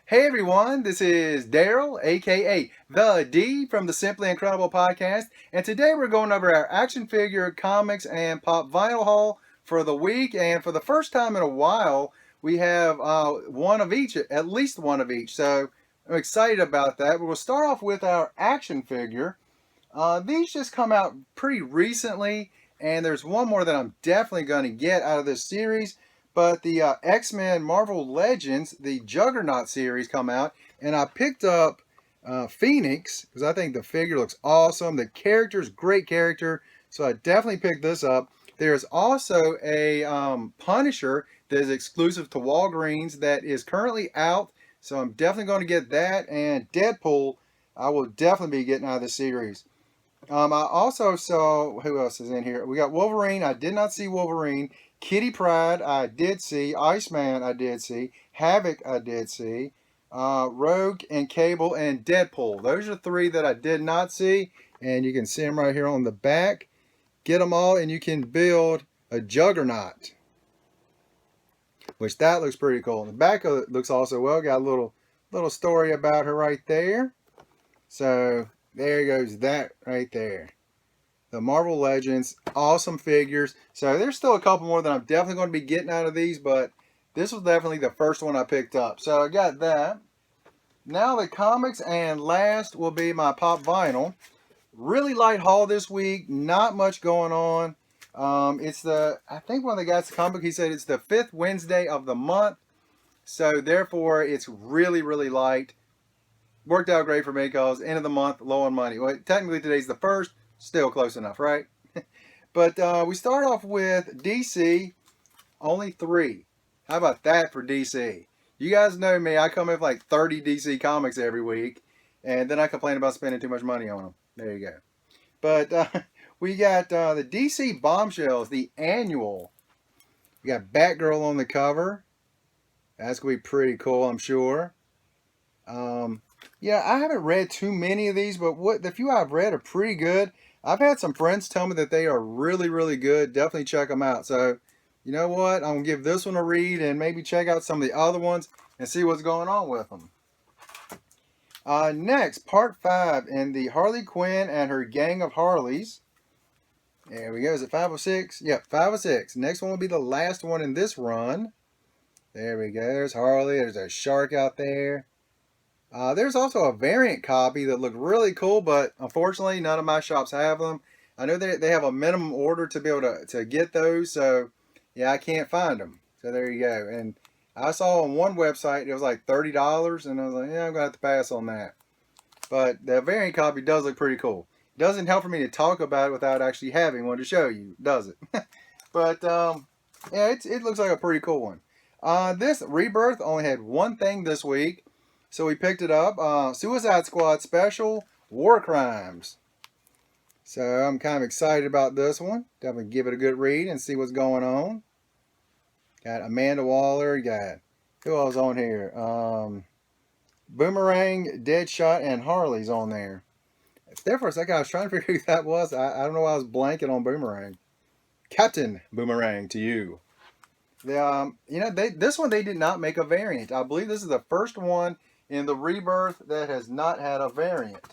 Hey everyone, this is Daryl, aka The D from the Simply Incredible podcast, and today we're going over our action figure, comics, and pop vinyl haul for the week. And for the first time in a while, we have one of each, at least one of each. So I'm excited about that. We'll start off with our action figure. These just come out pretty recently, and there's one more that I'm definitely going to get out of this series. But the X-Men Marvel Legends, the Juggernaut series, come out, and I picked up Phoenix because I think the figure looks awesome. The character's great character, so I definitely picked this up. There's also a Punisher that is exclusive to Walgreens that is currently out, so I'm definitely going to get that. And Deadpool, I will definitely be getting out of the series. I also saw who else is in here. We got Wolverine. I did not see Wolverine. Kitty Pryde, I did see. Iceman, I did see. Havoc, I did see. Rogue and Cable and Deadpool. Those are three that I did not see, and you can see them right here on the back. Get them all, and you can build a Juggernaut, which that looks pretty cool. The back of it looks also well. Got a little story about her right there. So there goes that right there. The Marvel Legends, awesome figures. So there's still a couple more that I'm definitely going to be getting out of these, but this was definitely the first one I picked up. So I got that. Now the comics, and last will be my pop vinyl. Really light haul this week. Not much going on. I think one of the guys at the comic book, he said it's the 5th Wednesday of the month. So therefore it's really, really light. Worked out great for me because end of the month, low on money. Well, technically today's the 1st. Still close enough, right? But we start off with DC, only 3. How about that for DC? You guys know me. I come in with like 30 DC comics every week, and then I complain about spending too much money on them. There you go. But we got the DC Bombshells, the annual. We got Batgirl on the cover. That's going to be pretty cool, I'm sure. Yeah, I haven't read too many of these, but the few I've read are pretty good. I've had some friends tell me that they are really, really good. Definitely check them out. So, you know what? I'm going to give this one a read and maybe check out some of the other ones and see what's going on with them. Next, part 5 in the Harley Quinn and her gang of Harleys. There we go. Is it 5 or 6? Yep, 5 or 6. Next one will be the last one in this run. There we go. There's Harley. There's a shark out there. There's also a variant copy that looked really cool, but unfortunately none of my shops have them. I know they have a minimum order to be able to get those, so yeah, I can't find them. So there you go. And I saw on one website it was like $30, and I was like, yeah, I'm going to have to pass on that. But the variant copy does look pretty cool. It doesn't help for me to talk about it without actually having one to show you, does it? But yeah, it looks like a pretty cool one. This Rebirth only had one thing this week. So we picked it up. Suicide Squad Special, War Crimes. So I'm kind of excited about this one. Definitely give it a good read and see what's going on. Got Amanda Waller. Got, who else on here? Boomerang, Deadshot, and Harley's on there. There for a second I was trying to figure who that was. I don't know why I was blanking on Boomerang. Captain Boomerang to you. This one they did not make a variant. I believe this is the first one in the Rebirth that has not had a variant.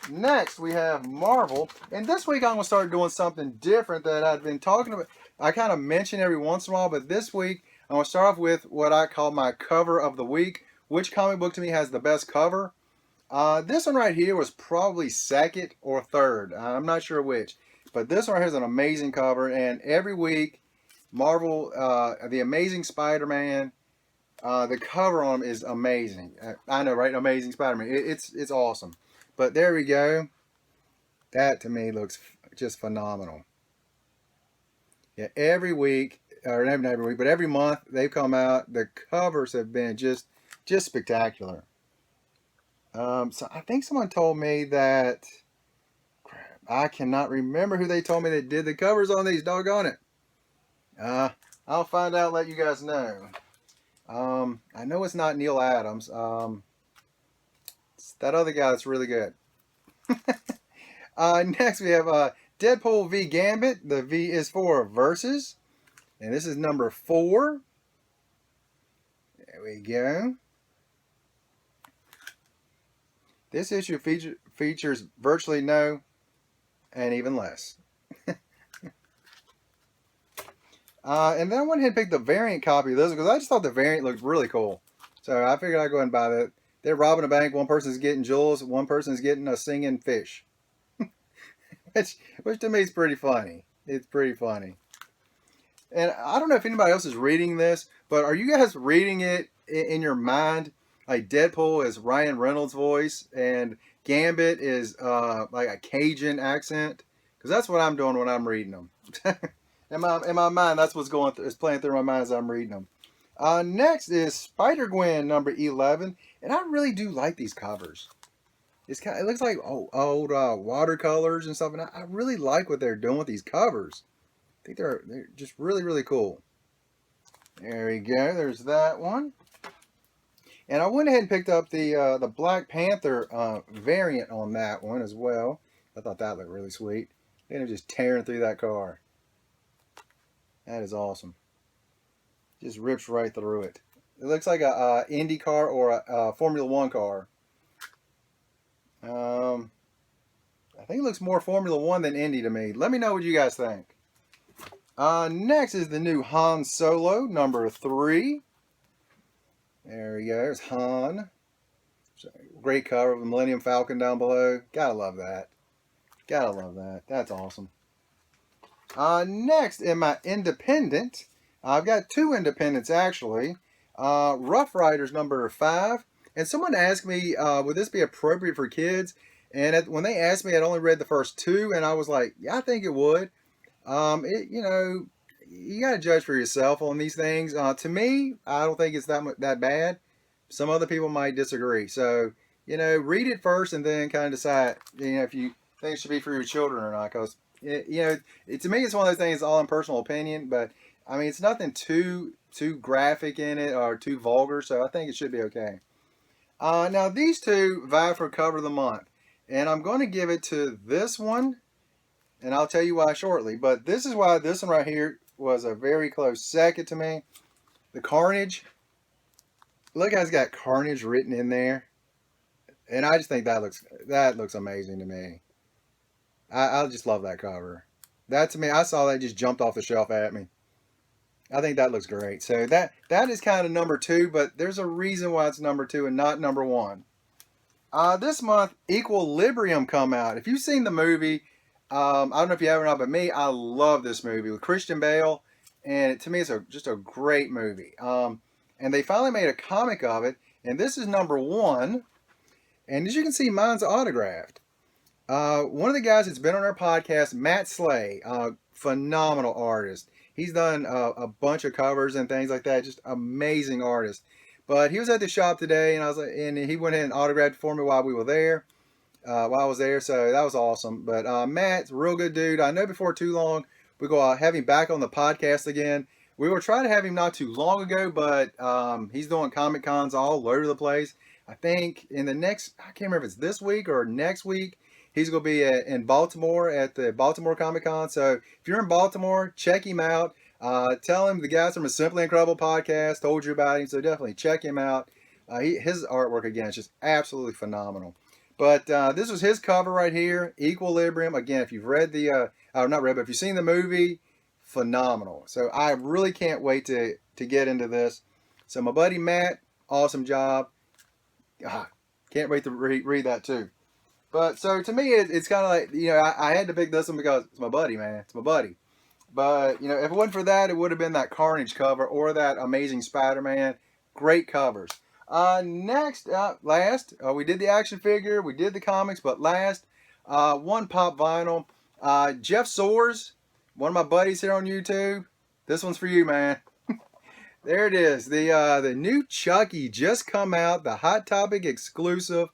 Next, we have Marvel. And this week I'm going to start doing something different that I've been talking about. I kind of mention every once in a while, but this week I'm going to start off with what I call my cover of the week. Which comic book to me has the best cover? This one right here was probably second or third. I'm not sure which. But this one has an amazing cover. And every week, Marvel, The Amazing Spider-Man, the cover on them is amazing. I know, right? Amazing Spider-Man. It's awesome. But there we go. That to me looks just phenomenal. Yeah, every week, or not every week, but every month they've come out. The covers have been just spectacular. So I think someone told me that. Crap, I cannot remember who they told me that did the covers on these. Doggone it. I'll find out. Let you guys know. I know it's not Neil Adams. It's that other guy that's really good. Next we have Deadpool v Gambit. The V is for Versus. And this is number 4. There we go. This issue features virtually no and even less. And then I went ahead and picked the variant copy of this because I just thought the variant looked really cool. So I figured I'd go ahead and buy that. They're robbing a bank. One person's getting jewels. One person's getting a singing fish. Which to me is pretty funny. It's pretty funny. And I don't know if anybody else is reading this, but are you guys reading it in your mind? Like Deadpool is Ryan Reynolds' voice, and Gambit is like a Cajun accent, because that's what I'm doing when I'm reading them. in my mind, that's what's is playing through my mind as I'm reading them. Next is Spider-Gwen number 11, and I really do like these covers. It looks like old watercolors and stuff, and I really like what they're doing with these covers. I think they're just really, really cool. There we go. There's that one. And I went ahead and picked up the Black Panther variant on that one as well. I thought that looked really sweet. And just tearing through that car. That is awesome. Just rips right through it. It looks like a Indy car or a Formula One car. I think it looks more Formula One than Indy to me. Let me know what you guys think. Next is the new Han Solo, number 3. There we go. There's Han. Great cover of the Millennium Falcon down below. Gotta love that. Gotta love that. That's awesome. Next in my independent, I've got 2 independents actually. Rough Riders number 5. And someone asked me, would this be appropriate for kids? And when they asked me, I'd only read the first 2, and I was like, yeah, I think it would. You got to judge for yourself on these things. To me, I don't think it's that bad. Some other people might disagree. So, read it first and then kind of decide, if you think it should be for your children or not. Because, to me, it's one of those things, all in personal opinion. But, I mean, it's nothing too graphic in it or too vulgar. So, I think it should be okay. Now, these 2 vie for cover of the month. And I'm going to give it to this one. And I'll tell you why shortly. But this is why this one right here was a very close second to me. The Carnage. Look how it's got Carnage written in there. And I just think that looks amazing to me. I just love that cover. That to me, I saw that just jumped off the shelf at me. I think that looks great. So that is kind of number 2, but there's a reason why it's number 2 and not number 1. This month, Equilibrium come out. If you've seen the movie, I don't know if you have or not, but me, I love this movie with Christian Bale, and to me, it's just a great movie. And they finally made a comic of it, and this is number 1. And as you can see, mine's autographed. One of the guys that's been on our podcast, Matt Slay, phenomenal artist. He's done a bunch of covers and things like that. Just amazing artist. But he was at the shop today, and he went in and autographed for me while we were there. While I was there, so that was awesome. But Matt's a real good dude. I know before too long we're going to have him back on the podcast again. We were trying to have him not too long ago, but he's doing Comic Cons all over the place. I think in the next, I can't remember if it's this week or next week, he's going to be in Baltimore at the Baltimore Comic Con. So if you're in Baltimore, check him out. Tell him the guys from a Simply Incredible podcast told you about him, so definitely check him out. His artwork, again, is just absolutely phenomenal. But this was his cover right here, Equilibrium. Again, if you've read not read, but if you've seen the movie, phenomenal. So I really can't wait to get into this. So my buddy Matt, awesome job. Can't wait to read that too. But so to me, it's kind of like, I had to pick this one because it's my buddy, man. It's my buddy. But, if it wasn't for that, it would have been that Carnage cover or that Amazing Spider-Man. Great covers. Last, we did the action figure, we did the comics, but last, one pop vinyl. Jeff Soares, one of my buddies here on YouTube. This one's for you, man. There it is. The new Chucky just come out, the Hot Topic exclusive.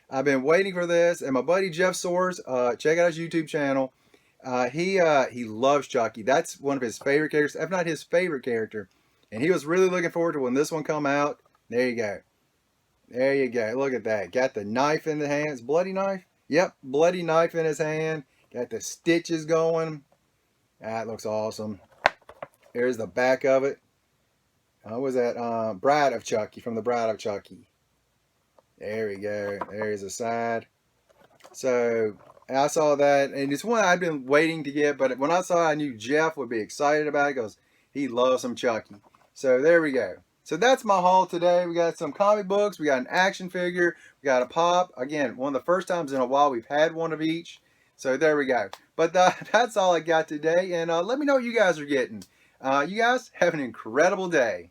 I've been waiting for this, and my buddy Jeff Soares, check out his YouTube channel. He loves Chucky. That's one of his favorite characters, if not his favorite character. And he was really looking forward to when this one come out. There you go. There you go. Look at that. Got the knife in the hands. Bloody knife? Yep, bloody knife in his hand. Got the stitches going. That looks awesome. Here's the back of it. What was that? Bride of Chucky, from the Bride of Chucky. There we go. There's a side. So I saw that, and it's one I've been waiting to get, but when I saw it, I knew Jeff would be excited about it because he loves some Chucky. So there we go. So that's my haul today. We got some comic books, we got an action figure, we got a pop. Again, one of the first times in a while we've had one of each. So there we go. But that's all I got today, and let me know what you guys are getting. You guys have an incredible day.